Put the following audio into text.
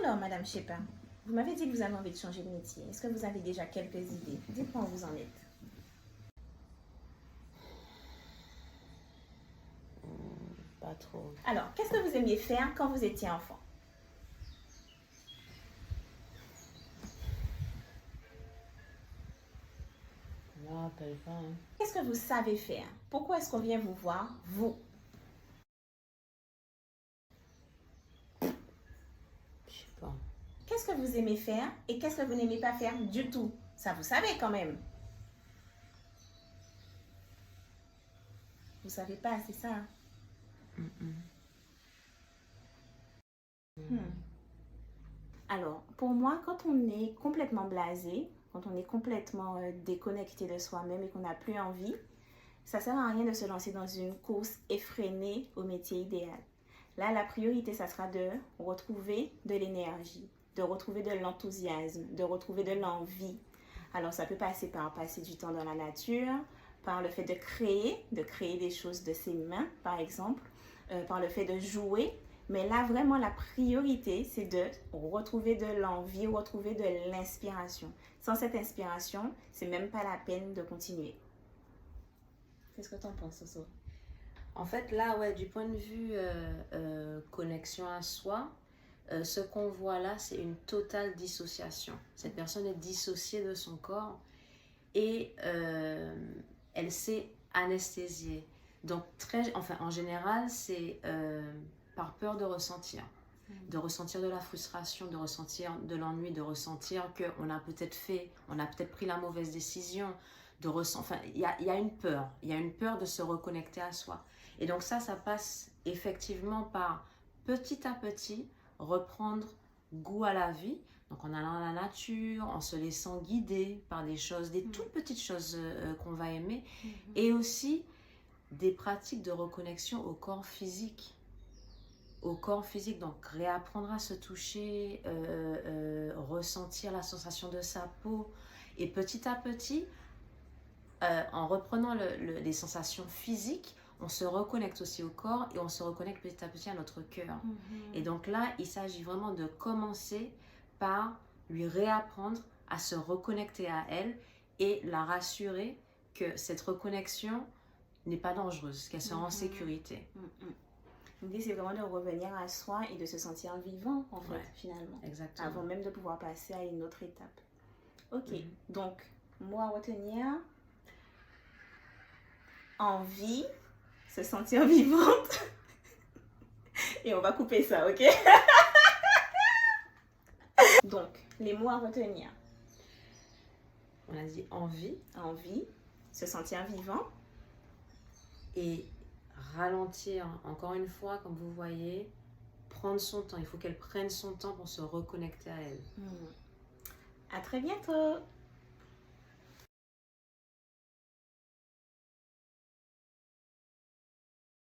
Alors, Madame Shepa, vous m'avez dit que vous avez envie de changer de métier. Est-ce que vous avez déjà quelques idées? Dites-moi où vous en êtes. Pas trop. Alors, qu'est-ce que vous aimiez faire quand vous étiez enfant? Je me rappelle pas. Hein. Qu'est-ce que vous savez faire? Pourquoi est-ce qu'on vient vous voir, vous? Je sais pas. Qu'est-ce que vous aimez faire et qu'est-ce que vous n'aimez pas faire du tout? Ça, vous savez quand même. Vous savez pas, c'est ça? Alors, pour moi, quand on est complètement blasé, quand on est complètement déconnecté de soi-même et qu'on n'a plus envie, ça sert à rien de se lancer dans une course effrénée au métier idéal. Là, la priorité, ça sera de retrouver de l'énergie, de retrouver de l'enthousiasme, de retrouver de l'envie. Alors, ça peut passer par passer du temps dans la nature, par le fait de créer des choses de ses mains, par exemple, par le fait de jouer. Mais là, vraiment, la priorité, c'est de retrouver de l'envie, retrouver de l'inspiration. Sans cette inspiration, c'est même pas la peine de continuer. Qu'est-ce que tu en penses, Soso? En fait, là, ouais, du point de vue connexion à soi, ce qu'on voit là, c'est une totale dissociation. Cette personne est dissociée de son corps et elle s'est anesthésiée. Donc, en général, c'est par peur de ressentir de la frustration, de ressentir de l'ennui, de ressentir qu'on a peut-être pris la mauvaise décision, il y a une peur de se reconnecter à soi. Et donc ça passe effectivement par petit à petit reprendre goût à la vie, donc en allant à la nature, en se laissant guider par des toutes petites choses qu'on va aimer, et aussi des pratiques de reconnexion au corps physique. Donc réapprendre à se toucher, ressentir la sensation de sa peau, et petit à petit, en reprenant les sensations physiques, on se reconnecte aussi au corps et on se reconnecte petit à petit à notre cœur. Et donc là, il s'agit vraiment de commencer par lui réapprendre à se reconnecter à elle et la rassurer que cette reconnexion n'est pas dangereuse, qu'elle sera en sécurité. L'idée, c'est vraiment de revenir à soi et de se sentir vivant, en fait, finalement. Exactement. Avant même de pouvoir passer à une autre étape. Ok, donc, mot à retenir. Envie, se sentir vivante. Et on va couper ça, ok? Donc, les mots à retenir. On a dit envie. Envie, se sentir vivant. Et ralentir, encore une fois, comme vous voyez, prendre son temps. Il faut qu'elle prenne son temps pour se reconnecter à elle. À très bientôt!